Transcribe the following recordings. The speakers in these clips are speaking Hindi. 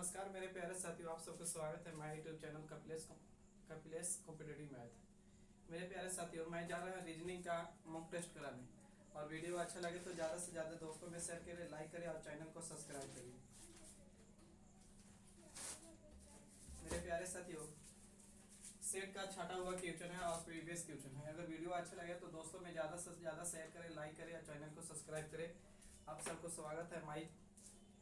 नमस्कार मेरे प्यारे साथियों, आप सबका स्वागत है हमारे YouTube channel Kapilesh competitive math. मेरे प्यारे साथियों, मैं जा रहा हूँ रीजनिंग का मॉक टेस्ट कराने। और वीडियो अच्छा लगे तो ज़्यादा से ज़्यादा दोस्तों में शेयर करें, लाइक करें और चैनल को सब्सक्राइब करिए। मेरे प्यारे साथियों, सेट का छाटा हुआ क्वेश्चन है और प्रीवियस क्वेश्चन है। अगर वीडियो अच्छा लगे तो दोस्तों में ज़्यादा से ज़्यादा शेयर करें, लाइक करें और चैनल को सब्सक्राइब करें। आप सबको स्वागत है हमारी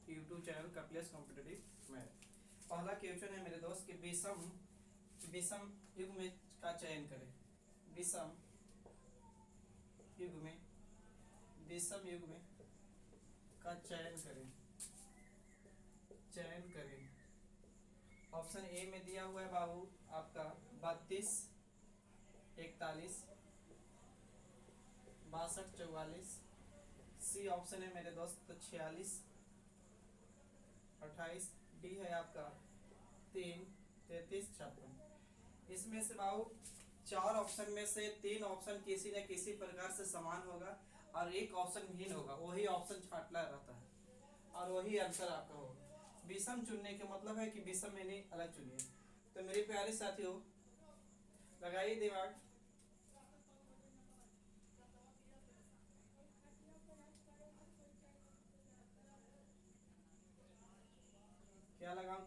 YouTube channel Kapilesh competitive math. पहला क्वेश्चन है मेरे दोस्त कि विषम युग्म का चयन करें। विषम युग्म का चयन करें। ऑप्शन ए में दिया हुआ है बाबू आपका 32, 41, 62, 44। सी ऑप्शन है मेरे दोस्त 46, 28। डी है आपका 3, 33, 56। इसमें से बाबू 4 ऑप्शन में से 3 ऑप्शन किसी न किसी प्रकार से समान होगा और एक ऑप्शन भिन्न होगा। वही ऑप्शन छांटला रहता है और वही आंसर आपका होगा। विषम चुनने के मतलब है कि विषम में नहीं, अलग चुनिए। तो मेरे प्यारे साथियों, लगाइए दिमाग।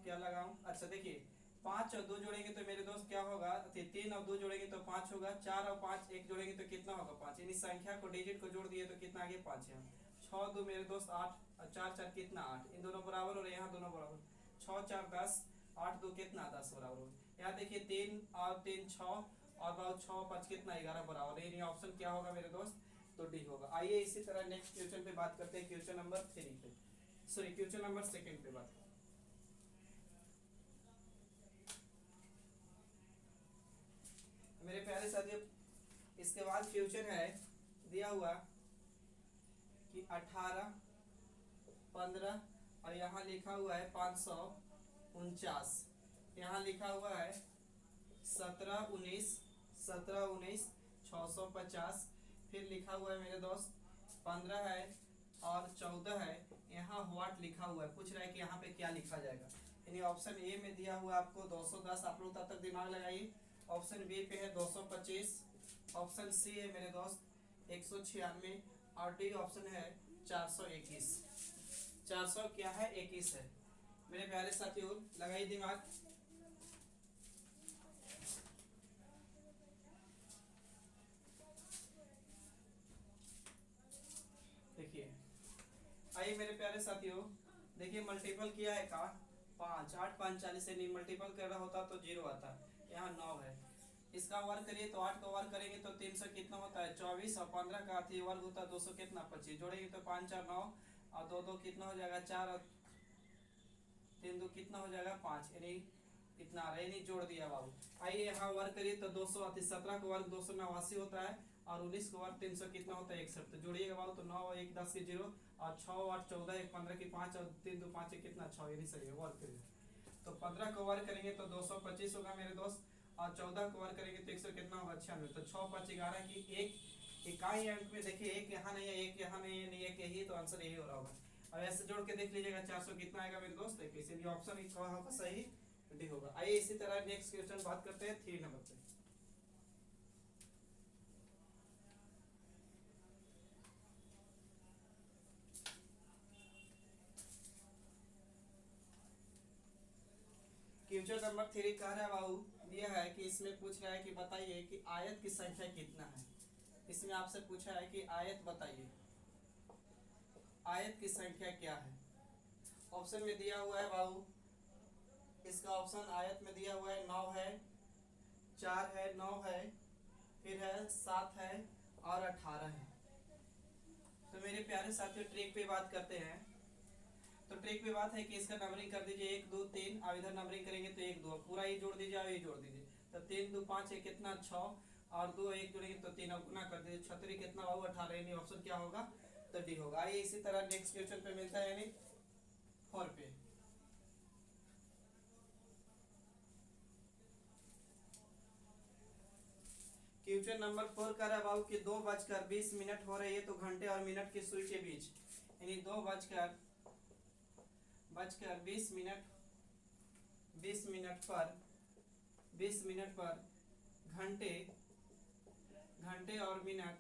क्या लगाऊं? अच्छा देखिए, 5 और 2 जोड़ेंगे तो मेरे दोस्त क्या होगा? 3 और 2 जोड़ेंगे तो 5 होगा। 4 और 5 एक जोड़ेंगे तो कितना होगा? 5। यानी संख्या को, डिजिट को जोड़ दिए तो कितना आ गया? 5 है। 6 2 मेरे दोस्त 8 और 4 4 कितना? 8। इन दोनों बराबर और यहाँ दोनों बराबर। 6 4 10, 8 2 कितना? 10 बराबर हो। यहाँ देखिए 3 और 3 6 और बहुत 6 5 कितना? 11 बराबर। यानी ऑप्शन क्या होगा मेरे दोस्त? तो डी होगा। आइए इसी तरह नेक्स्ट क्वेश्चन पे बात करते हैं। क्वेश्चन नंबर 3 पे, सॉरी क्वेश्चन नंबर 2 पे बात। मेरे प्यारे साथियों, इसके बाद क्वेश्चन है दिया हुआ कि 18, 15 और यहाँ लिखा हुआ है 549। यहाँ लिखा हुआ है 17 19, 650। फिर लिखा हुआ है मेरे दोस्त 15 है और 14 है। यहाँ व्हाट लिखा हुआ है, पूछ रहा है कि यहाँ पे क्या लिखा जाएगा। यानी ऑप्शन ए में दिया हुआ आपको 210। आप लोग तब तक दिमाग लगाइए। ऑप्शन बी पे है 225। ऑप्शन सी है मेरे दोस्त 196 और डी ऑप्शन है 421। 400 क्या है? 21 है। मेरे प्यारे साथियों, लगाइए दिमाग। देखिए, आइए मेरे प्यारे साथियों, देखिए मल्टीपल किया है का 5, 8 5 40 से नहीं मल्टीपल कर रहा होता तो 0 आता। यहाँ 9 है। इसका वर्ग करिए तो 8 का वर्ग करेंगे तो 300 कितना होता है? 24। और 15 का अति वर्ग होता है 200 कितना? 25। जोड़ेंगे तो 5 4 9 और 2 2 कितना हो जाएगा? 4 और 3 2 कितना हो जाएगा? 5। यानी इतना आ रहा है। यानी जोड़ दिया बाबू। आइए यहाँ वर्ग करिए तो 200 अति 17 का वर्ग 289 होता है और 19 का वर्ग 300 कितना होता है? 61। तो जोड़िएगा बाबू तो 9 1 10 की 0 और 6 8 14 1 15 की 5 और 3 2 5 कितना? 6। यानी सही है। वर्ग करिए तो 15 का वर्ग करेंगे तो 225 होगा मेरे दोस्त और 14 का वर्ग करेंगे तो 100 कितना होगा? 96। तो 6 5 11 की एक इकाई अंक में देखिए एक यहाँ नहीं है, एक यहाँ नहीं है, नहीं एक यही, तो आंसर यही हो रहा होगा। अब ऐसे जोड़ के देख लीजिएगा 400 कितना आएगा मेरे दोस्त? इसलिए ऑप्शन होगा सही, डी होगा। आइए इसी तरह नेक्स्ट क्वेश्चन बात करते हैं 3 नंबर पे। क्वेश्चन नंबर 3 कह रहा है बाबू, दिया है कि इसमें पूछ रहा है कि बताइए कि आयत की संख्या कितना है। इसमें आपसे पूछा है कि आयत बताइए, आयत की संख्या क्या है। ऑप्शन में दिया हुआ है बाबू, इसका ऑप्शन आयत में दिया हुआ है 9 है, 4 है, 9 है, फिर है 7 है और 18 है। तो मेरे प्यारे साथियों, ट्रिक पे बात करते हैं। तो ट्रिक पे बात है कि इसका नंबरिंग कर दीजिए 1 2 3। अब इधर नंबरिंग करेंगे तो 1 2 पूरा ही जोड़ दीजिए और ये जोड़ दीजिए। तो 3 2 5 है कितना? 6 और 2 1 जोड़ेंगे तो 3 और गुना कर दीजिए। 36 कितना बाबू? 18। यानी ऑप्शन क्या होगा? तो डी होगा। आइए इसी तरह नेक्स्ट क्वेश्चन पे मिलता है, यानी 4 पे। क्वेश्चन नंबर 4 कर रहा है बाबू कि 2:20 हो रही है तो घंटे और मिनट की सुई के बीच, यानी 2:20 20 मिनट पर घंटे घंटे और मिनट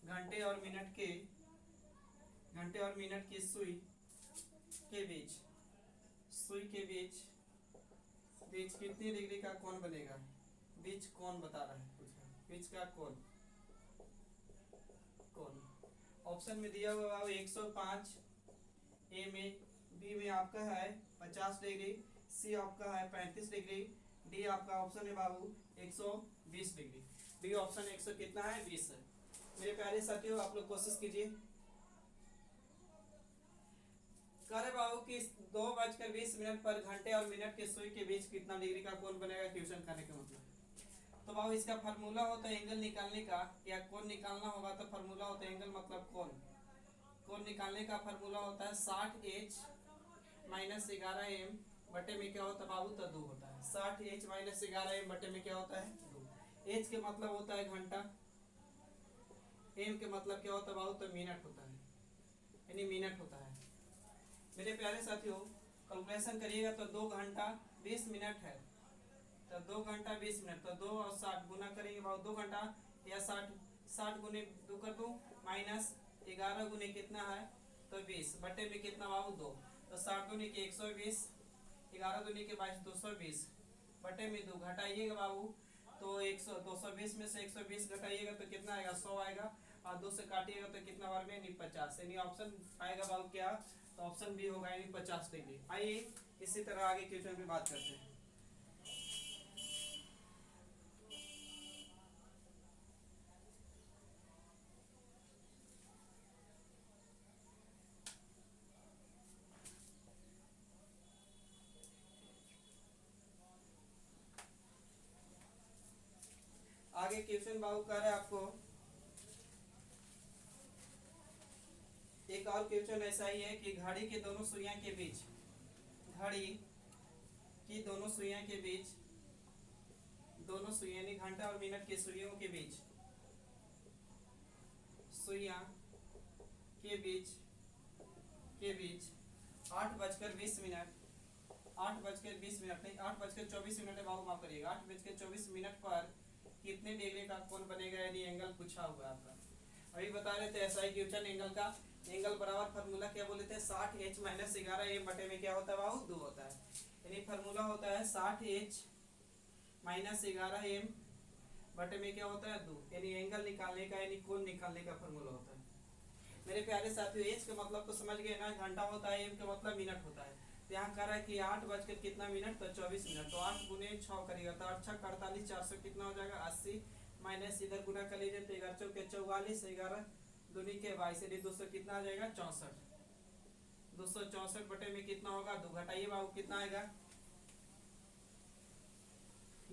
घंटे और मिनट की सुई के बीच कितनी डिग्री का कोण बनेगा। बीच कोण बता रहा है, पूछा बीच का कोण। ऑप्शन में दिया हुआ है 105, ए में, बी में आपका है 50 डिग्री, सी आपका है 35 डिग्री, डी आपका ऑप्शन है बाबू 120 डिग्री। डी ऑप्शन 100 कितना है 20 है। मेरे प्यारे साथियों आप लोग कोशिश कीजिए। करे बाबू कि 2:20 पर घंटे और मिनट के सुई के बीच कितना डिग्री का कोण बनेगा, क्वेश्चन करने का मतलब। तो बाबू इसका फार्मूला होता है एंगल निकालने का, या कोण निकालना होगा तो फार्मूला होता है एंगल मतलब कोण निकालने का फार्मूला होता है 60h माइनस 11m बटे में क्या होता है बाबू, तो 2 होता है। 60h माइनस 11m बटे में क्या होता है 2। h के मतलब होता है घंटा, m के मतलब क्या होता है बाबू, तो मिनट होता है, यानी मिनट होता है। मेरे प्यारे साथियों कैलकुलेशन करिएगा तो 2 घंटा 20 मिनट है, तो 2 घंटा 20 मिनट, तो 2 और 60 गुना करेंगे बाबू, 2 घंटा या 60 गुने 2 कर दूं माइनस 11 गुने कितना है तो 20 बटे में कितना बाबू 2, तो 60 दूनी के 120, 11 दूनी के 22 220 बटे में 2 घटाइएगा बाबू, तो 220 में से 120 घटाइएगा तो कितना आएगा 100 आएगा, और 2 से काटिएगा तो कितना बार में यानी 50, यानी ऑप्शन आएगा बाबू क्या, तो ऑप्शन बी होगा यानी 50 डिग्री। आइए इसी तरह आगे क्वेश्चन पे बात करते हैं। आगे क्वेश्चन बाबू कह रहे हैं आपको, एक और क्वेश्चन ऐसा ही है कि घड़ी के दोनों सुइयां के बीच, घड़ी की दोनों सुइयां के बीच, दोनों सुइयां यानी घंटा और मिनट के सुइयों के बीच, सुइयां के बीच 8:20 नहीं 8:24 है बाबू, माफ करिएगा 8:24 पर कितने डिग्री का कोण बनेगा, यानी एंगल पूछा हुआ है आपका। अभी बता रहे थे ऐसा ही क्वेश्चन एंगल का, एंगल बराबर फार्मूला क्या बोले थे 60h माइनस 11m बटे में क्या होता है बाबू 2 होता है, यानी फार्मूला होता है 60h माइनस 11m बटे में क्या होता है 2, यानी एंगल निकालने का यानी कोण निकालने का फार्मूला होता है। मेरे प्यारे साथियों h का मतलब तो समझ गए ना, घंटा होता है, m का मतलब मिनट होता है। तो यहाँ कह रहा है कि 8 बजकर कितना मिनट, तो 24 मिनट, तो 8 गुने 6 करिएगा तो 8 6 48 400 कितना हो जाएगा 80, माइनस इधर गुना कर लीजिए तो 11 चौके 44, 11 दूनी के 22 यानी 200 कितना आ जाएगा 64, 264 बटे में कितना होगा 2, घटाइए बाबू कितना आएगा,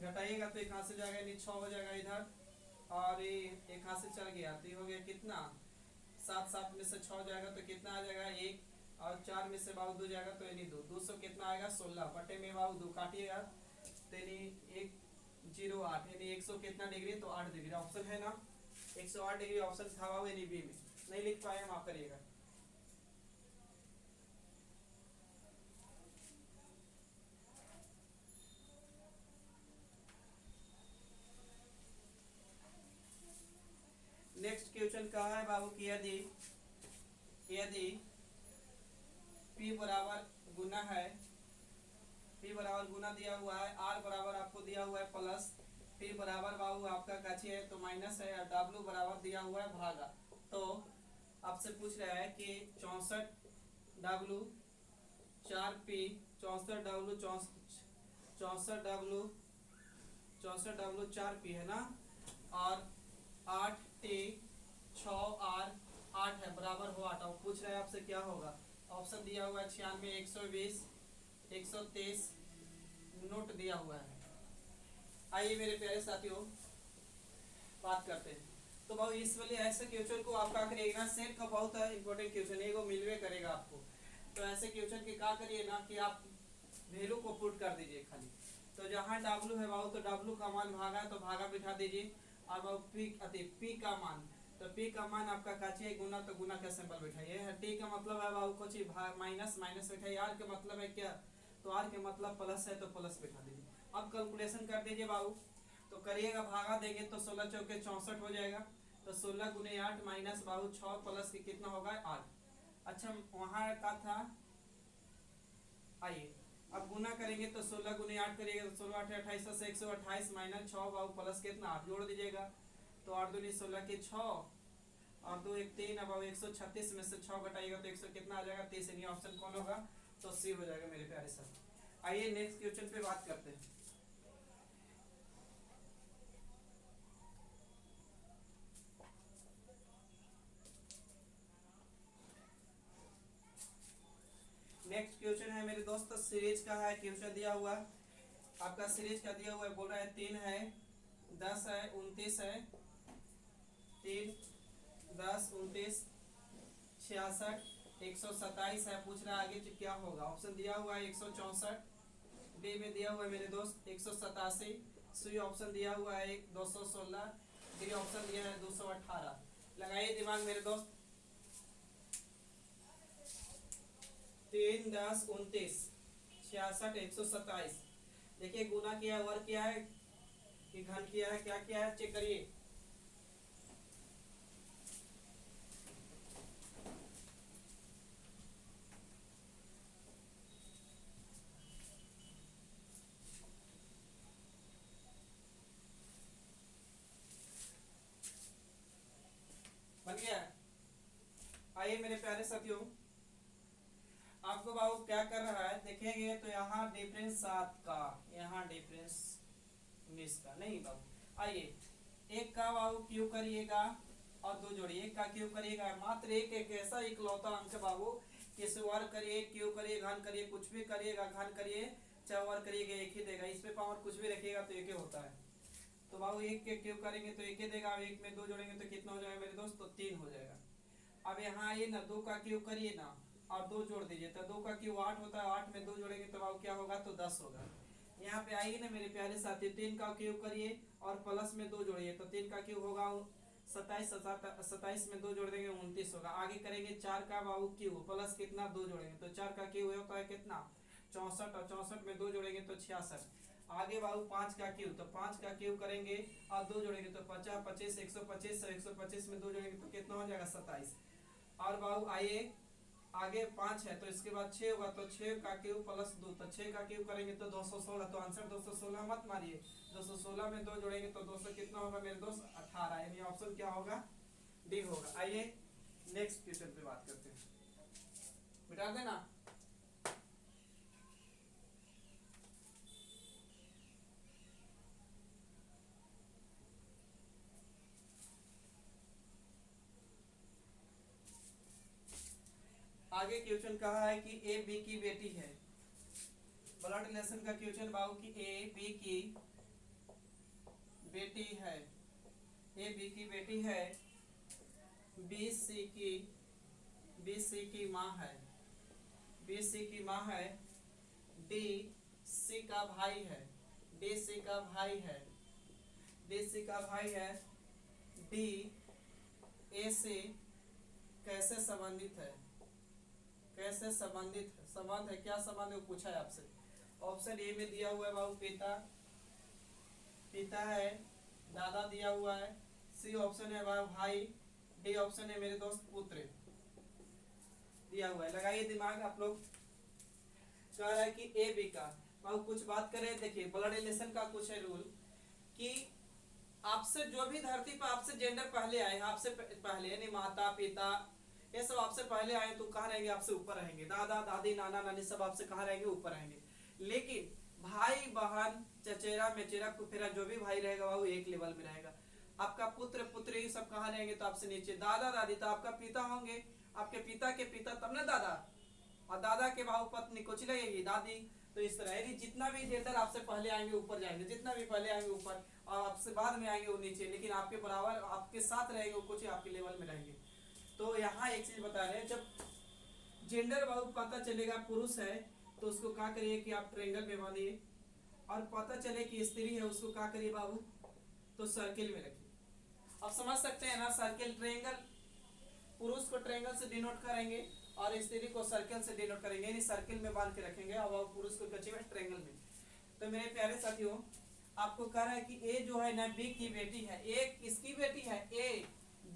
घटाइएगा तो एक हाथ से जाएगा यानी 6 हो जाएगा इधर, और ये एक हाथ से चल गया तो ये हो गया कितना 7, 7 में से 6 जाएगा तो कितना आ जाएगा 1, और 4 में से बाबू 2 जाएगा तो यानी 2, 200 कितना आएगा 16 बटे में बाबू 2 काटिएगा तो यानी 108 यानी 100 कितना डिग्री, तो 8 डिग्री ऑप्शन है ना, 108 डिग्री ऑप्शन था बाबू, यानी बी में। नहीं लिख पाए माफ करिएगा। नेक्स्ट क्वेश्चन कहा है बाबू कि यदि P बराबर गुना है, P बराबर गुना दिया हुआ है, R बराबर आपको दिया हुआ है प्लस, P बराबर बाबू आपका काछी है तो माइनस है, और W बराबर दिया हुआ है भागा, तो आपसे पूछ रहा है कि 64W 4P 64W 4P है ना, और 8T 6R 8 है बराबर हो 8, और पूछ रहा है आपसे क्या होगा। ऑप्शन दिया हुआ है 96 120 123 नोट दिया हुआ है। आइए मेरे प्यारे साथियों बात करते हैं। तो भाई इस वाले ऐसे क्वेश्चन को आप क्या करिएगा, सेट का बहुत इंपॉर्टेंट क्वेश्चन है, वो मिलवे करेगा आपको। तो ऐसे क्वेश्चन के क्या करिए ना कि आप वैल्यू को पुट कर दीजिए खाली, तो जहाँ W है बाबू तो W का मान भागा है तो भागा बिठा दीजिए, और पी का मान तो p का मान आपका काची है गुना, तो गुना का सिंबल बैठाइए। t का मतलब है बाबू कुछ माइनस, माइनस बैठाइए। r का मतलब है क्या, तो r के मतलब प्लस है तो प्लस बैठा दीजिए। अब कैलकुलेशन कर दीजिए बाबू, तो करिएगा भागा देंगे तो 16 चौके 64 हो जाएगा। तो 16 गुने 8 माइनस बाबू 6 प्लस के कितना होगा 8। अच्छा वहाँ का था, आइए अब गुना करेंगे तो 16 गुने 8 करिएगा तो 16 8 28 से 128 माइनस 6 बाबू प्लस कितना 8 जोड़ दीजिएगा। तो 8 दूनी 16 के 6 और 2 1 3, अब 136 में से 6 घटाइएगा तो 100 कितना आ जाएगा 30। यानी ऑप्शन कौन होगा, तो सी हो जाएगा मेरे प्यारे साथ। आइए नेक्स्ट क्वेश्चन पे बात करते हैं। नेक्स्ट क्वेश्चन है मेरे दोस्त सीरीज का है, क्वेश्चन दिया हुआ आपका सीरीज का दिया हुआ है, बोल रहा है 3 है 10 है 29 है, 3 10 29 66 127 है। पूछ रहा है आगे क्या होगा। ऑप्शन दिया हुआ है 164, बी में दिया हुआ है मेरे दोस्त 187, सी ऑप्शन दिया हुआ है 216, डी ऑप्शन दिया है 218। लगाइए दिमाग मेरे दोस्त। 3 10 29 66 127, देखिए गुना किया है, वर्ग किया है कि घन किया है, क्या किया है चेक करिए। बन गया। आइए मेरे प्यारे साथियों, आपको बाबू क्या कर रहा है देखेंगे तो यहाँ डिफरेंस 7 का, यहाँ डिफरेंस 19 का नहीं बाबू। आइए एक का बाबू क्यों करिएगा और दो जोड़िए, एक का क्यों करिएगा, मात्र एक ऐसा इकलौता अंक है बाबू, किसी वर्ग करिए क्यों करिए घन करिए कुछ भी करिएगा, घन करिए चाहे वर्ग करिएगा एक ही देगा। इस पे पावर कुछ भी रखिएगा तो एक ही होता है। तो बाबू एक के क्यों करेंगे तो एक ही देगा। अब एक में दो जोड़ेंगे तो कितना हो जाएगा मेरे दोस्त, तो 3 हो जाएगा। अब यहाँ आइए ना, 2 का क्यों करिए ना और 2 जोड़ दीजिए, तो 2 का क्यों 8 होता है, 8 में 2 जोड़ेंगे तो बाबू क्या होगा, तो 10 होगा। यहाँ पे आइए ना मेरे प्यारे साथी, 3 का क्यों करिए और प्लस में 2 जोड़िए, तो 3 का क्यों होगा 27, 27 में 2 जोड़ देंगे 29 होगा। आगे करेंगे 4 का बाबू क्यों प्लस कितना 2 जोड़ेंगे, तो 4 का क्यों होता है कितना 64, और 64 में 2 जोड़ेंगे तो 66। आगे बाबू 5 का क्यों, तो 5 का क्यों करेंगे और 2 जोड़ेंगे तो 50 25 125, 125 में 2 जोड़ेंगे तो कितना हो जाएगा 27। और बाबू आइए आगे 5 है तो इसके बाद 6 होगा, तो 6 का क्यूब प्लस 2, तो 6 का क्यूब करेंगे तो 216, तो आंसर 216 मत मारिए, 216 में 2 जोड़ेंगे तो 200 कितना होगा मेरे दोस्त 18। यानी ऑप्शन क्या होगा, डी होगा। आइए नेक्स्ट क्वेश्चन पे बात करते हैं, मिटा देना। आगे क्वेश्चन कहा है कि ए बी की बेटी है, ब्लड रिलेशन का क्वेश्चन बाबू की ए बी की बेटी है, ए बी की बेटी है, बी सी की माँ है, बी सी की माँ है, डी सी का भाई है, डी सी का भाई है, डी सी का भाई है, डी ए से कैसे संबंधित है, कैसे संबंधित है, संबंध है क्या संबंध है पूछा है आपसे। ऑप्शन ए में दिया हुआ है बाबू पिता, पिता है, दादा दिया हुआ है, सी ऑप्शन है बाबू भाई, डी ऑप्शन है मेरे दोस्त पुत्र दिया हुआ है। लगाइए दिमाग आप लोग। कह रहा है कि ए बी का बाबू कुछ बात करें, देखिए ब्लड रिलेशन का कुछ है रूल कि आपसे जो भी धरती पर आपसे जेंडर पहले आए, आपसे पहले यानी माता पिता ये सब आपसे पहले आए तो कहाँ रहेंगे, आपसे ऊपर रहेंगे। दादा दादी नाना नानी सब आपसे कहाँ रहेंगे, ऊपर रहेंगे। लेकिन भाई बहन चचेरा मेचेरा कुफेरा जो भी भाई रहेगा वो एक लेवल में रहेगा। आपका पुत्र पुत्री सब कहाँ रहेंगे, तो आपसे नीचे। दादा दादी तो आपका पिता होंगे, आपके पिता के पिता तब ना दादा, और दादा के भाव पत्नी कुछ लगेगी दादी। तो इस तरह यदि जितना भी जेंडर आपसे पहले आएंगे ऊपर जाएंगे, जितना भी पहले आएंगे ऊपर, और आपसे बाद में आएंगे वो नीचे, लेकिन आपके बराबर आपके साथ रहेंगे वो कुछ आपके लेवल में रहेंगे। तो यहाँ एक चीज बता रहे हैं, जब जेंडर बाबू पता चलेगा पुरुष है तो उसको क्या करिए कि आप ट्रायंगल में बांधिए, और पता चले कि स्त्री है उसको क्या करिए बाबू, तो सर्किल में रखिए। अब समझ सकते हैं ना, सर्किल ट्रायंगल, पुरुष को ट्रायंगल से डिनोट करेंगे और स्त्री को सर्कल से डिनोट करेंगे, यानी सर्किल में बांध के रखेंगे और पुरुष को कच्चे में ट्रायंगल में। तो मेरे प्यारे साथियों, आपको कह रहा है कि ए जो है ना बी की बेटी है, ए किसकी बेटी है, ए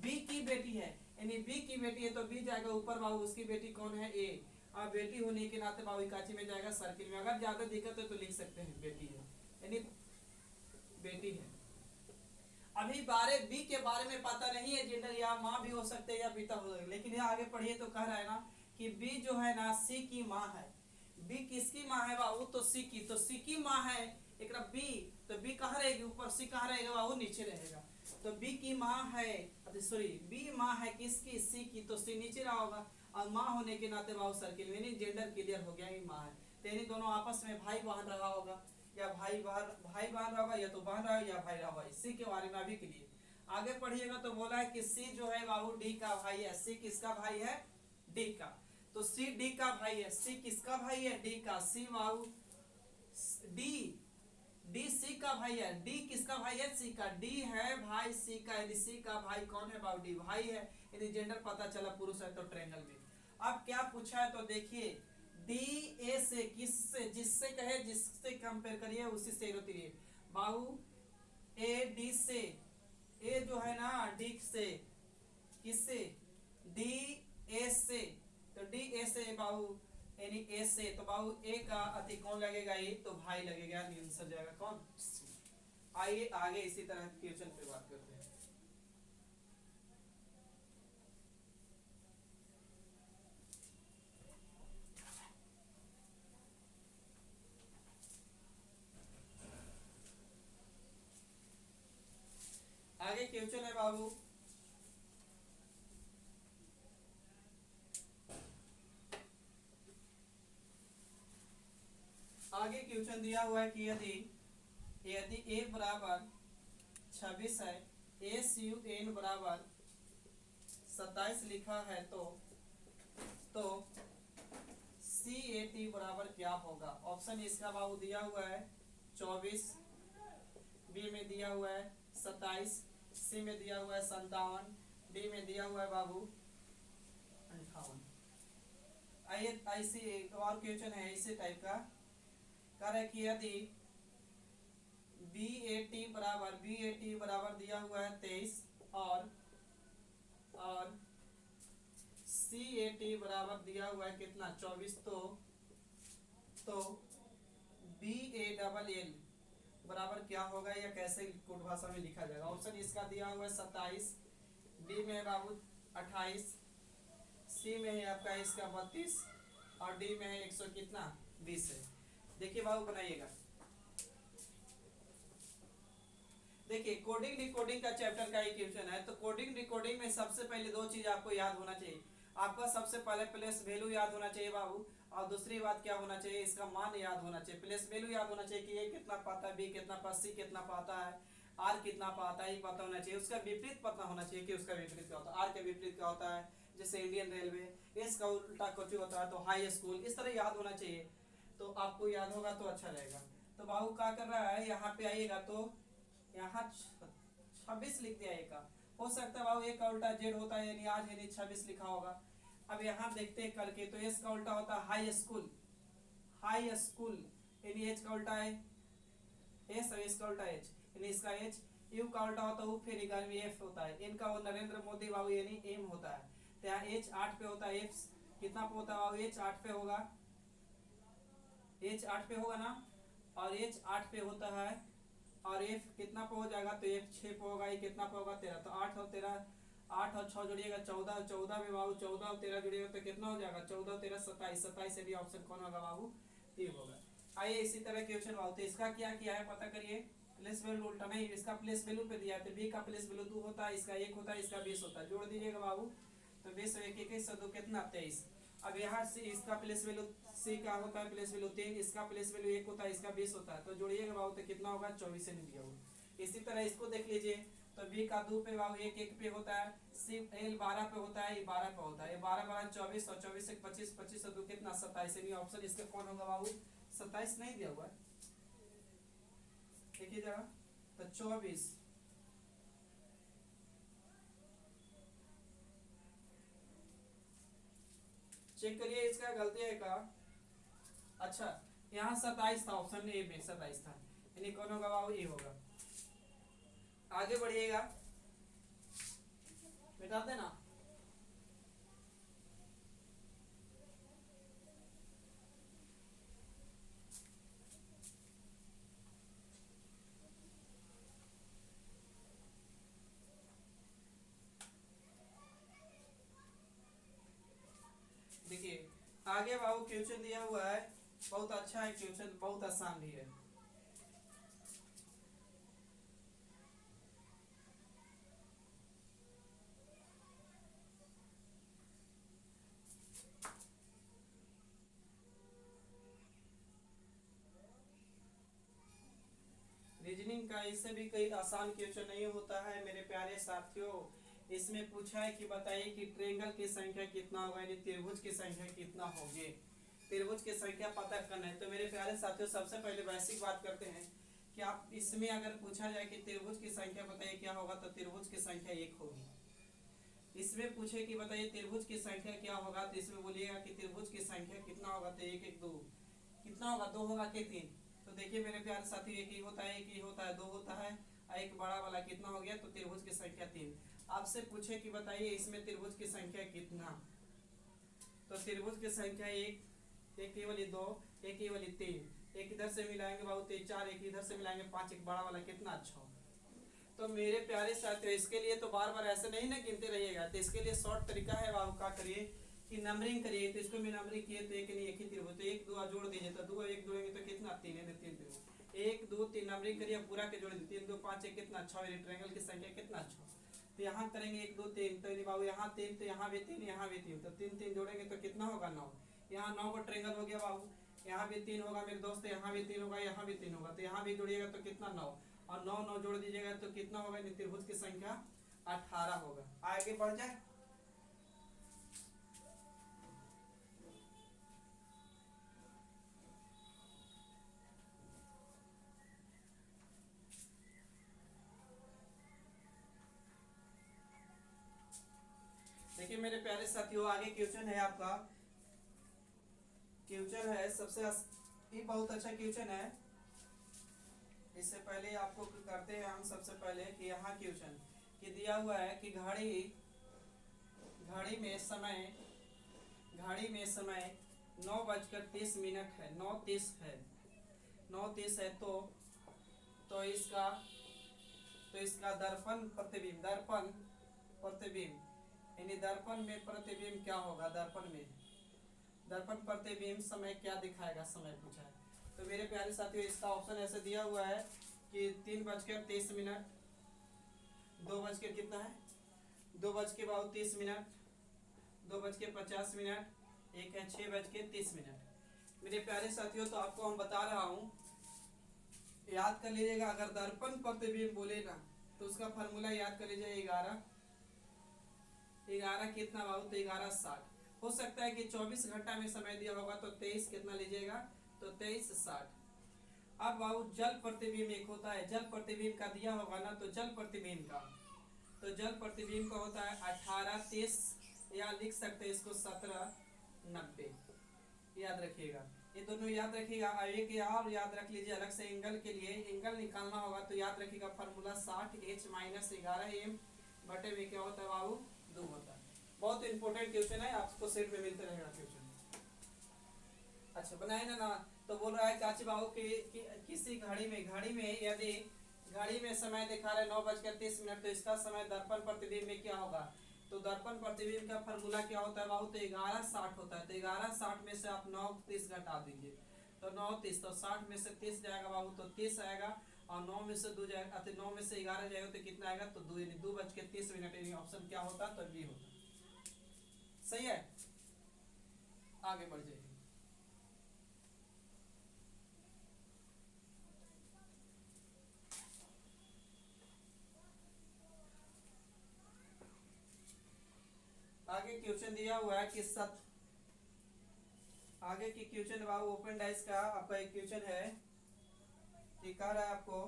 बी की बेटी है, यानी बी की बेटी है तो बी जाएगा ऊपर बाबू, उसकी बेटी कौन है, ए। और बेटी होने के नाते बाबू काची में जाएगा सर्किल में। अगर ज्यादा दिक्कत है तो लिख सकते हैं बेटी है, यानी बेटी है। अभी बारे बी के बारे में पता नहीं है, जेंडर या माँ भी हो सकते हैं या पिता हो सकते हैं, लेकिन यहाँ आगे पढ़िए तो कह रहा है ना कि बी जो है ना सी की माँ है। बी किसकी माँ है बाबू, तो सी की, तो सी की माँ है एक बी, तो बी कहाँ रहेगी ऊपर, सी कहाँ रहेगा बाबू, नीचे रहेगा। तो बी की माँ है, सॉरी बी माँ है किसकी, सी की, तो सी नीचे रहा होगा। और माँ होने के नाते बाबू सर्किल में, जेंडर क्लियर हो गया, ये माँ है। तो यानी दोनों आपस में भाई बहन रहा होगा, या भाई बहन रहा होगा, या तो बहन रहा है या भाई रहा होगा। इसी के बारे में अभी के लिए आगे पढ़िएगा तो बोला है कि सी जो है बाबू डी का भाई है। सी किसका भाई है, डी का। तो सी डी का भाई है, सी किसका भाई है, डी का। सी बाबू डी, डी सी का भाई है, डी किसका भाई है, सी का। डी है भाई सी का, यदि सी का भाई कौन है बाबू, डी भाई है। यदि जेंडर पता चला पुरुष है तो ट्रायंगल में। अब क्या पूछा है तो देखिए, डी ए से, किससे, जिससे कहे, जिससे कंपेयर करिए उसी से होती है बाबू। ए डी से, ए जो है ना डी से, किससे, डी ए से, तो डी ए से बाबू, यानी ए से, तो बाबू ए का अति कौन लगेगा, ए तो भाई लगेगा, आंसर जाएगा कौन, सी। आइए आगे इसी तरह क्वेश्चन पे बात करते हैं। आगे क्वेश्चन है बाबू, आगे क्वेश्चन दिया हुआ है कि यदि यदि ए बराबर 26 है, एस यू एन बराबर 27 लिखा है, तो सी ए टी बराबर क्या होगा। ऑप्शन इसका बाबू दिया हुआ है 24, बी में दिया हुआ है 27, सी में दिया हुआ है 57, डी में दिया हुआ है बाबू 58। आइए ऐसे एक और क्वेश्चन है इसी टाइप का, कह रहा है कि यदि बी ए टी बराबर दिया हुआ है 23 और सी ए टी बराबर दिया हुआ है कितना 24, तो बी ए डबल एल बराबर क्या होगा या कैसे कोड भाषा में लिखा जाएगा। ऑप्शन इसका दिया हुआ है 27, डी में है बाबू 28, सी में है आपका इसका 32 और डी में है 100 कितना 20 है। देखिए बाबू बनाइएगा, देखिए कोडिंग डिकोडिंग का चैप्टर का ही क्वेश्चन है। तो कोडिंग डिकोडिंग में सबसे पहले दो चीज आपको याद होना चाहिए। आपका सबसे पहले प्लेस वैल्यू याद होना चाहिए बाबू, और दूसरी बात क्या होना चाहिए, इसका मान याद होना चाहिए। प्लेस वैल्यू याद होना चाहिए कि ए कितना पाता है, बी कितना पाता, सी कितना पाता है, आर कितना पाता है, ये पता होना चाहिए। उसका विपरीत पता होना चाहिए कि उसका विपरीत क्या होता है। आर का विपरीत क्या होता है, जैसे इंडियन रेलवे, एस का उल्टा कुछ होता है तो हाई स्कूल, इस तरह याद होना चाहिए। तो आपको याद होगा तो अच्छा रहेगा। तो बाबू क्या कर रहा है, यहाँ पे आइएगा तो यहाँ 26 लिख दिया, एक का हो सकता है बाबू एक का उल्टा जेड होता है, यानी आज यानी 26 लिखा होगा। अब यहाँ देखते हैं करके, तो एस का उल्टा होता है हाई स्कूल, हाई स्कूल, यानी एच का उल्टा है एस और एस का उल्टा एच, यानी इसका एच। यू का उल्टा होता है फिर 11 एफ होता है, इनका वो नरेंद्र मोदी बाबू यानी एम होता है। तो यहाँ एच 8 पे होता है, एफ कितना पे होता है बाबू, एच 8 पे होगा, एच 8 पे होगा ना, और एच 8 पे होता है, और एफ कितना पे हो जाएगा, तो एफ 6 पे होगा, ये कितना पे होगा 13। तो 8 और 13, 8 और 6 जोड़िएगा 14, 14 में बाबू 14 और 13 जोड़िएगा तो कितना हो जाएगा, 14 और 13 27, 27 से भी ऑप्शन कौन होगा बाबू, डी होगा। आइए इसी तरह क्वेश्चन बाबू, तो इसका क्या किया है पता करिए। प्लेस वैल्यू उल्टा नहीं, इसका प्लेस वैल्यू पे दिया है, तो बी का प्लेस वैल्यू 2 होता है, इसका 1 होता है, इसका 20 होता है, जोड़ दीजिएगा बाबू। तो 20 और 1 21 2 कितना 23। अब यहाँ से इसका प्लेस वैल्यू सी का होता है प्लेस वैल्यू 3, इसका प्लेस वैल्यू 1 होता है, इसका 20 होता है, तो जोड़िएगा बाबू तो कितना होगा 24 से नहीं दिया होगा। इसी तरह इसको देख लीजिए, तो बी का 2 पे बाबू 1 1 पे होता है, सी एल 12 पे होता है, ये 12 पे होता है, ये 12 12 24 और 24 से 25, 25 से 2 कितना 27, यानी ऑप्शन इसका कौन होगा बाबू 27 नहीं दिया हुआ है, देखिए जरा। तो 24 चेक करिए इसका गलती है का। अच्छा, यहाँ 27 था, ऑप्शन ए में 27 था, यानी कौन होगा बाबू, ए होगा। आगे बढ़िएगा, मिटा देना। देखिए आगे बाबू क्वेश्चन दिया हुआ है, बहुत अच्छा है क्वेश्चन, बहुत आसान भी है। रीजनिंग का इससे भी कई आसान क्वेश्चन नहीं होता है मेरे प्यारे साथियों। इसमें पूछा है कि बताइए कि ट्रायंगल की संख्या कितना होगा, यानी त्रिभुज की संख्या कितना होगी। त्रिभुज की संख्या पता करना है। तो मेरे प्यारे साथियों सबसे पहले बेसिक बात करते हैं कि आप इसमें अगर पूछा जाए कि त्रिभुज की संख्या बताइए क्या होगा, तो त्रिभुज की संख्या 1 होगी। इसमें पूछे कि बताइए त्रिभुज की संख्या क्या होगा, तो इसमें बोलिएगा कि त्रिभुज की संख्या कितना होगा, तो 1 1 2 कितना होगा, 2 होगा कि 3। तो देखिए मेरे प्यारे साथी, एक ही होता है, एक ही होता है, 2 होता है, और एक बड़ा वाला कितना हो गया, तो त्रिभुज की संख्या 3। आपसे पूछे कि बताइए इसमें त्रिभुज की संख्या कितना, तो त्रिभुज की संख्या 1, एक ही वाली 2, एक ही वाली 3, एक इधर से मिलाएंगे बाबू 3 4, एक इधर से मिलाएंगे 5, एक बड़ा वाला कितना 6। तो मेरे प्यारे साथियों इसके लिए तो बार बार ऐसे नहीं ना गिनते रहिएगा, तो इसके लिए शॉर्ट तरीका है बाबू, क्या करिए कि नंबरिंग करिए। तो इसको भी नंबरिंग किए तो एक नहीं, एक ही त्रिभुज, तो 1 2 जोड़ दीजिए, तो 2 1 जोड़ेंगे तो कितना 3 है, 3 त्रिभुज, 1 2 3 नंबरिंग करिए पूरा के जोड़ दीजिए, 3 2 5 1 कितना 6, यानी ट्रायंगल की संख्या कितना 6। तो यहाँ करेंगे 1 2 3, तो बाबू यहाँ 3, तो यहाँ भी 3, यहाँ भी 3, तो 3 3 जोड़ेंगे तो कितना होगा 9। यहाँ 9 का ट्रायंगल हो गया बाबू, यहाँ भी 3 होगा मेरे दोस्त, यहाँ भी 3 होगा, यहाँ भी 3 होगा, तो यहाँ भी जोड़िएगा तो कितना 9, और 9 9 जोड़ दीजिएगा तो कितना होगा, त्रिभुज की संख्या 18 होगा। आगे बढ़ जाए, देखिए मेरे प्यारे साथियों आगे क्वेश्चन है आपका। क्वेश्चन है सबसे ये बहुत अच्छा क्वेश्चन है। इससे पहले आपको करते हैं हम सबसे पहले कि यहाँ क्वेश्चन कि दिया हुआ है कि घड़ी घड़ी में समय घड़ी में समय 9:30 है, 9:30 है, 9:30 है। तो इसका दर्पण प्रतिबिंब, यानी दर्पण में प्रतिबिंब क्या होगा, दर्पण प्रतिबिंब समय क्या दिखाएगा, समय पूछा है। तो मेरे प्यारे साथियों इसका ऑप्शन ऐसे दिया हुआ है कि 3:23, 2 बज के कितना है, 2:32, 2:50, एक है 6:30। मेरे प्यारे साथियों तो आपको हम बता रहा हूँ, याद कर लीजिएगा, अगर दर्पण प्रतिबिंब बोले ना तो उसका फार्मूला याद कर लीजिए, 11 कितना बाबू, तो 11:60। हो सकता है कि 24 घंटा में समय दिया होगा तो 23 कितना लीजिएगा, तो 23:60। अब बाबू जल प्रतिबिंब एक होता है, जल प्रतिबिंब का दिया होगा ना, तो जल प्रतिबिंब का होता है 18:30, या लिख सकते हैं इसको 17:90। याद रखिएगा, ये दोनों याद रखिएगा। एक और याद रख लीजिए अलग से, एंगल के लिए एंगल निकालना होगा तो याद रखिएगा फार्मूला 60h-11m बटे में क्या होता है बाबू, 2 होता है। बहुत इंपॉर्टेंट क्वेश्चन है, आपको सेट में मिलते रहेगा क्वेश्चन। अच्छा बनाए ना। तो बोल रहा है काची बाबू कि किसी घड़ी में यदि घड़ी में समय दिखा रहा है 9:30, तो इसका समय दर्पण प्रतिबिंब में क्या होगा, तो दर्पण प्रतिबिंब का फार्मूला क्या होता है बाबू, तो 11:60 होता है। तो 11:60 में से आप 9:30 घटा दीजिए, तो 9:30, तो 60 में से 30 जाएगा बाबू, तो 30 आएगा, और 9 में से 2 जाएगा, 9 में से 11 जाएगा तो कितना आएगा, तो 2:30। ऑप्शन क्या होता, तो बी होता। सही है, आगे बढ़ जाइए। आगे क्वेश्चन दिया हुआ है कि आगे की क्वेश्चन बाबू ओपन डाइस का आपका एक क्वेश्चन है कि कह रहा है आपको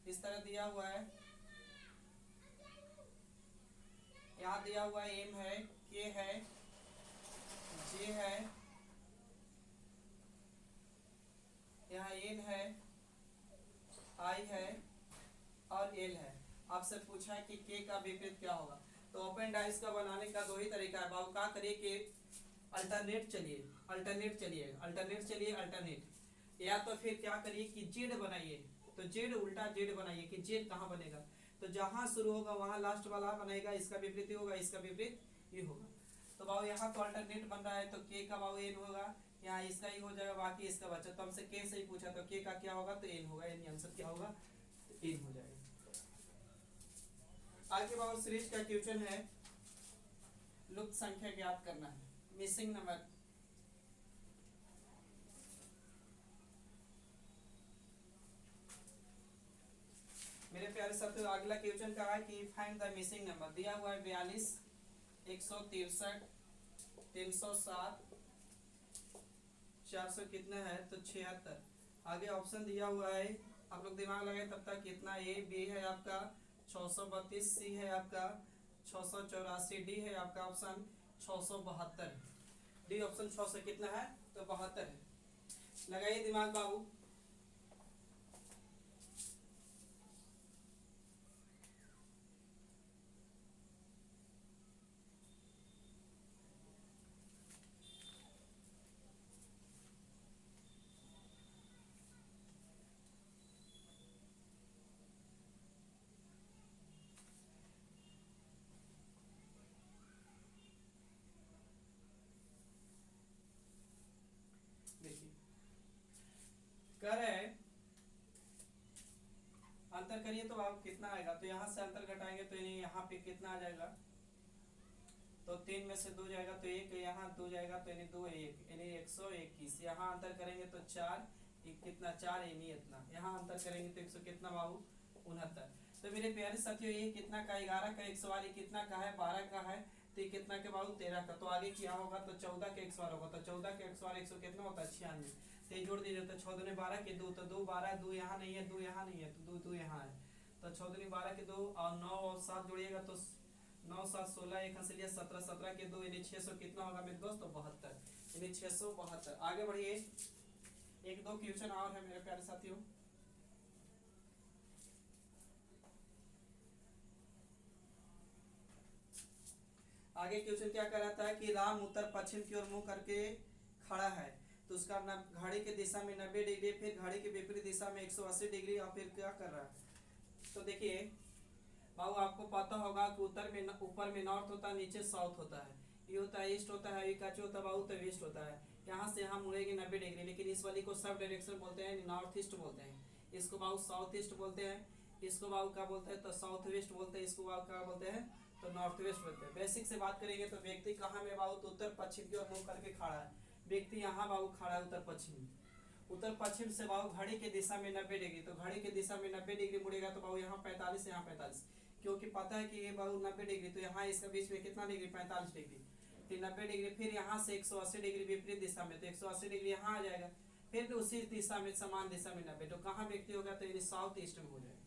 इस तरह दिया हुआ है, यहाँ दिया हुआ एम है के है, जे है, यहाँ एन है, आई है और एल है। आपसे पूछा है कि के का विपरीत क्या होगा। तो ओपन डाइस का बनाने का दो ही तरीका है बाबू। क्या करिए कि अल्टरनेट चलिए, अल्टरनेट, या तो फिर क्या करिए कि जेड बनाइए। तो जेड उल्टा जेड बनाइए कि जेड कहाँ बनेगा, तो जहां शुरू होगा वहां लास्ट वाला बनेगा, इसका विपरीत ही होगा, इसका विपरीत ये होगा। तो बाबू यहाँ तो अल्टरनेट बन रहा है, तो के का बाबू एन होगा, यहाँ इसका ही हो जाएगा, बाकी इसका बचा। तो हमसे के से ही पूछा, तो के का क्या होगा, तो एन होगा, यानी आंसर क्या होगा, तो एन हो जाएगा। आगे बाबू सीरीज का क्वेश्चन है, लुप्त संख्या ज्ञात करना है, मिसिंग नंबर। मेरे प्यारे साथियों अगला क्वेश्चन का है कि फाइंड द मिसिंग नंबर। दिया हुआ है 42, 163, 307, 400 कितना है, तो 76। आगे ऑप्शन दिया हुआ है, आप लोग दिमाग लगाए तब तक। कितना ए, बी है आपका 632, सी है आपका 684, डी है आपका ऑप्शन 672। डी ऑप्शन 600 कितना है, तो 72 है। लगाइए दिमाग बाबू। देखिए कह रहे हैं अंतर करिए तो आप कितना आएगा, तो यहाँ से अंतर घटाएंगे तो यहाँ पे कितना आ जाएगा, तो 3 में से 2 जाएगा तो 1, यहाँ 2 जाएगा तो यानी 2 1, यानी 121। यहाँ अंतर करेंगे तो 4, कितना 4 यानी इतना। यहाँ अंतर करेंगे तो 100 कितना बाबू 69। तो मेरे प्यारे साथियों ये कितना का, 11 का 100 वाली कितना का है, 12 का है, तो ये कितना के बाबू 13 का। तो आगे क्या होगा, तो 14 के 100 होगा, तो 14 के 100 कितना होता है 96। तो ये जोड़ दीजिए, तो 6 दूनी 12 के 2, तो 2 12, 2 यहाँ नहीं है, 2 यहाँ नहीं है, तो 2 2 यहाँ है, तो 6 दूनी 12 के 2 और 9 और 7 जोड़िएगा तो 9 7 16, एक हंस लिया 17, 17 के 2 यानी 600 कितना होगा मेरे दोस्त, तो 72, यानी 672। आगे बढ़िए, एक दो क्वेश्चन और है मेरे प्यारे साथियों। आगे क्वेश्चन क्या कर रहा था कि राम उत्तर पश्चिम की ओर मुंह करके खड़ा है, तो उसका घड़ी के दिशा में 90 डिग्री, फिर घड़ी के विपरीत दिशा में 180 डिग्री, और फिर क्या कर रहा है। तो देखिए बाबू आपको पता होगा कि उत्तर में ऊपर में नॉर्थ होता है, नीचे साउथ होता है, ये होता है ईस्ट होता है, ये का होता है बाबू तो वेस्ट होता है। यहाँ से यहाँ मुड़ेगी 90 डिग्री, लेकिन इस वाली को सब डायरेक्शन बोलते हैं, नॉर्थ ईस्ट बोलते हैं, इसको बाबू साउथ ईस्ट बोलते हैं, इसको बाबू क्या बोलते हैं, तो साउथ वेस्ट बोलते हैं, इसको बाबू क्या बोलते हैं, तो नॉर्थ वेस्ट बोलते हैं। बेसिक से बात करेंगे तो व्यक्ति कहाँ में बाबू, तो उत्तर पश्चिम की ओर मुंह करके खड़ा है। व्यक्ति यहाँ बाबू खड़ा है उत्तर पश्चिम, उत्तर पश्चिम से बाबू घड़ी के दिशा में 90 डिग्री, तो घड़ी के दिशा में 90 डिग्री मुड़ेगा तो बाबू यहाँ 45, यहाँ 45, क्योंकि पता है कि ये बाबू 90 डिग्री, तो यहाँ इसका बीच में कितना डिग्री 45 डिग्री, फिर 90 डिग्री, फिर यहाँ से 180 डिग्री विपरीत दिशा में, तो 180 डिग्री यहाँ आ जाएगा, फिर उसी दिशा में समान दिशा में 90, तो कहाँ व्यक्ति होगा, तो ये साउथ ईस्ट में हो जाएगा।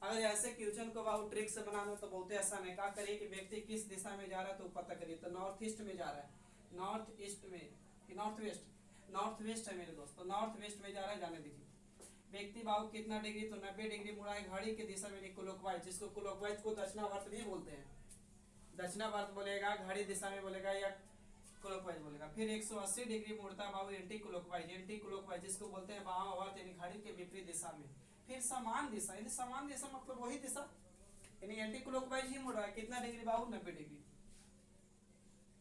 अगर ऐसे क्वेश्चन को बाबू ट्रिक से बनाना तो बहुत ही आसान है। क्या करिए कि व्यक्ति किस दिशा में जा रहा है तो पता करिए, तो नॉर्थ ईस्ट में जा रहा है, नॉर्थ ईस्ट में कि नॉर्थ वेस्ट, नॉर्थ वेस्ट है मेरे दोस्त, तो नॉर्थ वेस्ट में जा रहा है, जाने दीजिए। व्यक्ति बाबू कितना डिग्री, तो 90 डिग्री मुड़ा है घड़ी की दिशा में, क्लॉकवाइज, जिसको क्लॉकवाइज को दक्षिणावर्त भी बोलते हैं, दक्षिणावर्त बोलेगा, घड़ी दिशा में बोलेगा या क्लॉकवाइज बोलेगा। फिर 180 डिग्री मुड़ता है बाबू एंटी क्लॉकवाइज, एंटी क्लॉकवाइज जिसको बोलते हैं वामावर्त, यानी घड़ी के विपरीत दिशा में। फिर समान दिशा, यानी समान दिशा मतलब वही दिशा, यानी एंटी क्लॉकवाइज ही मुड़ रहा है, कितना डिग्री बाबू 90 डिग्री,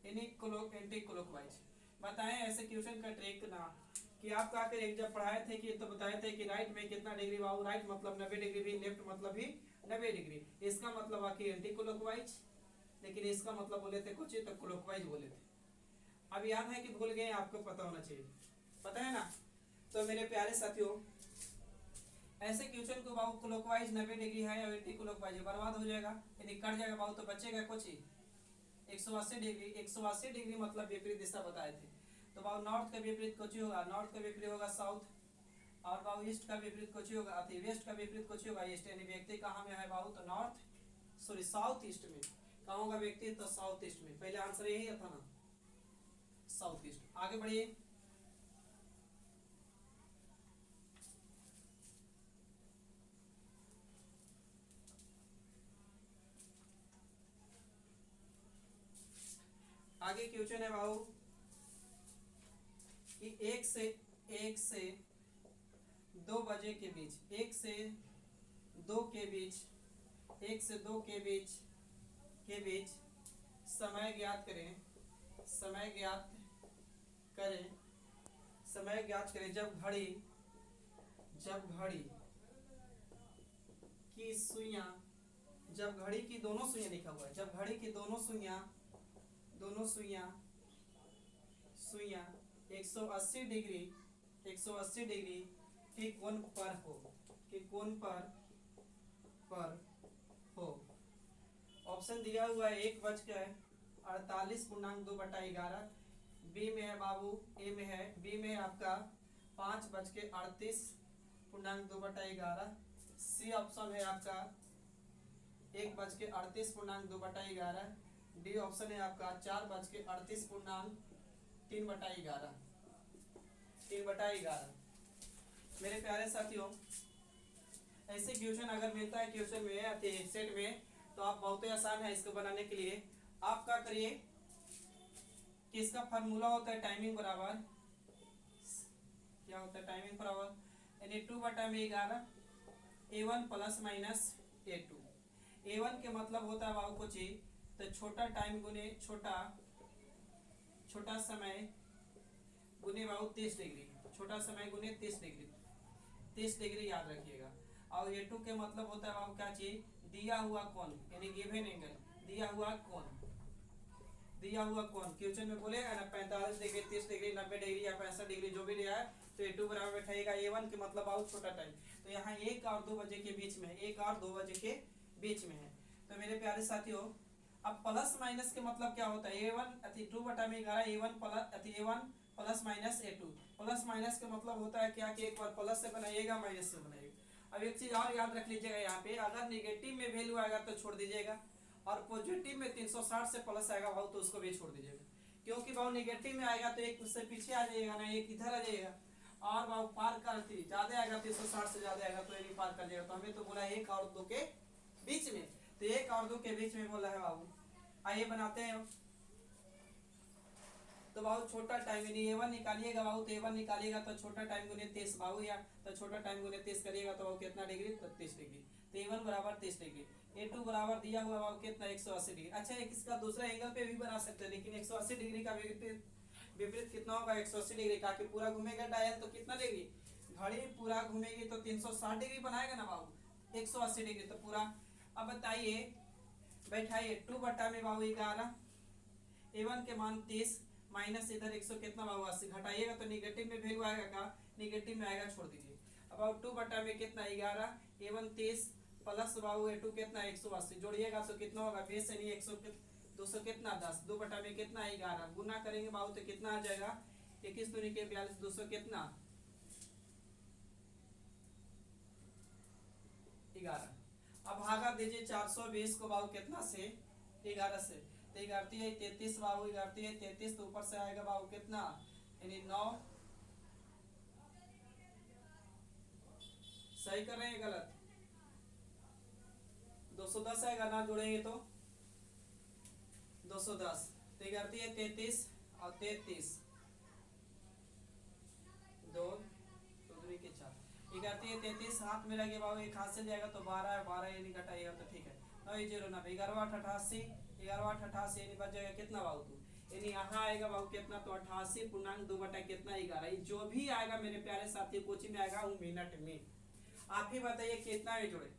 यानी एंटी क्लॉकवाइज। बताएं ऐसे क्वेश्चन का ट्रिक ना, कि आप क्या करें, जब पढ़ाए थे कि तो बताए थे कि राइट में कितना डिग्री बाबू, राइट मतलब 90 डिग्री भी, लेफ्ट मतलब भी 90 डिग्री, इसका मतलब आखिर एंटी क्लॉकवाइज, लेकिन इसका मतलब बोले थे कुछ तो क्लॉकवाइज बोले थे। अब याद है कि भूल गए, आपको पता होना चाहिए, पता है ना। तो मेरे प्यारे साथियों ऐसे क्वेश्चन को बाबू क्लॉकवाइज 90 डिग्री है और एंटी क्लॉकवाइज बर्बाद हो जाएगा, यानी कट जाएगा बाबू, तो बचेगा कुछ ही 180 डिग्री। 180 डिग्री मतलब विपरीत दिशा बताए थे, तो बाबू नॉर्थ का विपरीत कुछ होगा, नॉर्थ का विपरीत होगा साउथ, और बाबू ईस्ट का विपरीत कुछ होगा, वेस्ट का विपरीत कुछ होगा ईस्ट, यानी व्यक्ति कहाँ में है बाबू, तो नॉर्थ सॉरी साउथ ईस्ट में। कहाँ होगा व्यक्ति, तो साउथ ईस्ट में। पहले आंसर यही था ना, साउथ ईस्ट। आगे बढ़िए। आगे क्वेश्चन है बाबू कि एक से 2 बजे के बीच, एक से दो के बीच, एक से दो के बीच समय ज्ञात करें, समय ज्ञात करें, समय ज्ञात करें जब घड़ी की सुइयां, जब घड़ी की दोनों सुइयां लिखा हुआ है, जब घड़ी की दोनों सुइयां 180 डिग्री के कोण पर हो। ऑप्शन दिया हुआ है 1:48.2/11, बी में है बाबू, ए में है, बी में है आपका 5:38.2/11, सी ऑप्शन है आपका 1:38.2/11, डी ऑप्शन है आपका 4:38.3/11। मेरे प्यारे साथियों, ऐसे क्वेश्चन अगर मिलता है क्वेश्चन में सेट में, तो आप बहुत ही आसान है इसको बनाने के लिए। आप क्या करिए कि इसका फार्मूला होता है टाइमिंग बराबर, क्या होता है टाइमिंग बराबर, यानी 2/11 A1 plus minus A2। A1 के मतलब होता है बाबू कुछ ही, तो छोटा टाइम गुने छोटा समय गुने बाबू 30 डिग्री, छोटा समय गुने 30 डिग्री याद रखिएगा। और A2 के मतलब होता है बाबू क्या चीज, दिया हुआ कोण, यानी गिवन एंगल, दिया हुआ कोण। क्वेश्चन में बोलेगा ना 45 डिग्री, 30 डिग्री, 90 डिग्री या 65 डिग्री, जो भी लिया है, तो A2 बराबर बैठाएगा A1 के मतलब बाबू छोटा टाइम। तो यहाँ 1 और 2 बजे के बीच में है, 1 और 2 बजे के बीच में है। तो मेरे प्यारे साथियों, अब प्लस माइनस के मतलब क्या होता है, A1 2/11 A1 plus minus A2। Plus minus का मतलब होता है क्या कि एक बार प्लस से बनाइएगा, माइनस से बनाइएगा। अब एक चीज और याद रख लीजिएगा, यहाँ पे अगर निगेटिव में वैल्यू आएगा तो छोड़ दीजिएगा, और पॉजिटिव में 360 से प्लस आएगा भाव तो उसको भी छोड़ दीजिएगा, क्योंकि भाव निगेटिव में आएगा तो एक उससे पीछे आ जाएगा ना, एक इधर आ जाएगा, और भाव पार करती ज्यादा आएगा 360 से ज्यादा आएगा तो ये भी पार कर जाएगा। तो हमें तो बोला 1 और 2 के बीच में, तो 1 और 2 के बीच में बोला है बाबू। आइए बनाते हैं। तो बाबू छोटा टाइम यानी A1 निकालिएगा बाबू, तो A1 निकालिएगा तो छोटा टाइम गुने 30 बाबू, या तो छोटा टाइम गुने 30 करिएगा तो बाबू कितना डिग्री, तो 30 डिग्री। तो A1 बराबर 30 डिग्री, A2 बराबर दिया हुआ बाबू कितना 180 डिग्री। अच्छा, एक इसका दूसरा एंगल पे भी बना सकते हैं, लेकिन 180 डिग्री का विपरीत कितना होगा, 180 डिग्री का, कि पूरा घूमेगा डायल तो कितना डिग्री, घड़ी पूरा घूमेगी तो 360 डिग्री बनाएगा ना बाबू, 180 डिग्री तो पूरा। अब बताइए, बैठाइए 2 में बाबू 11, A1 के मान 30 माइनस इधर 100 कितना बाबू 80, घटाइएगा तो निगेटिव में वैल्यू आएगा का, निगेटिव में आएगा, छोड़ दीजिए। अब 2 में कितना 11, A1 30 प्लस बाबू A2 कितना 180, जोड़िएगा तो कितना होगा, 20 यानी 100 200 कितना 10, 2 में कितना 11, गुना करेंगे बाबू तो कितना आ जाएगा, 21 दूनी के 42, 200 कितना 11। अब भागा दीजिए 420 को बाबू कितना से, 11 से, तो 11 है 33 बाबू, 11 है 33, तो ऊपर से आएगा बाबू कितना, यानी 9। सही कर रहे हैं गलत, 210 आएगा ना, जोड़ेंगे तो 210, तो 11 है 33 और 33 2 दूरी के 4, 11 है 33, हाथ में लगे बाबू, एक हाथ से जाएगा तो 12 है, 12 यानी घटाइएगा तो ठीक है, 9 0 9 11 8 88, 11 8 88 यानी बच जाएगा कितना बाबू, तो यानी यहाँ आएगा बाबू कितना, तो 88.2 बटा कितना 11। जो भी आएगा मेरे प्यारे साथी कोचिंग में आएगा वो मिनट में। आप ही बताइए कितना में जोड़े,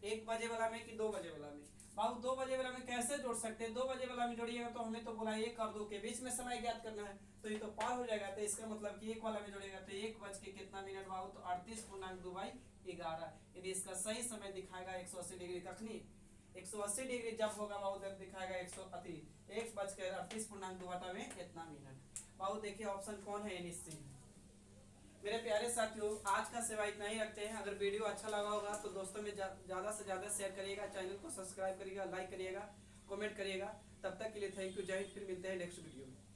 1 बजे वाला में कि 2 बजे वाला में, बाबू 2 बजे वाला में कैसे जोड़ सकते हैं, 2 बजे वाला में जोड़िएगा तो हमें तो बोला 1 और 2 के बीच में समय ज्ञात करना है, तो ये तो पार हो जाएगा, तो इसका मतलब कि 1 वाला में जोड़ेगा तो 1 बज के कितना मिनट बाबू, तो 38.2/11, यदि इसका सही समय दिखाएगा 180 डिग्री, कखनी 180 डिग्री जब होगा बाबू तब दिखाएगा 1 बज के 38.2 में कितना मिनट। बाबू देखिए ऑप्शन कौन है, निश्चित। मेरे प्यारे साथियों, आज का सेवा इतना ही रखते हैं। अगर वीडियो अच्छा लगा होगा तो दोस्तों में ज़्यादा से ज़्यादा शेयर करिएगा, चैनल को सब्सक्राइब करिएगा, लाइक करिएगा कमेंट करिएगा। तब तक के लिए थैंक यू, जय हिंद। फिर मिलते हैं नेक्स्ट वीडियो में।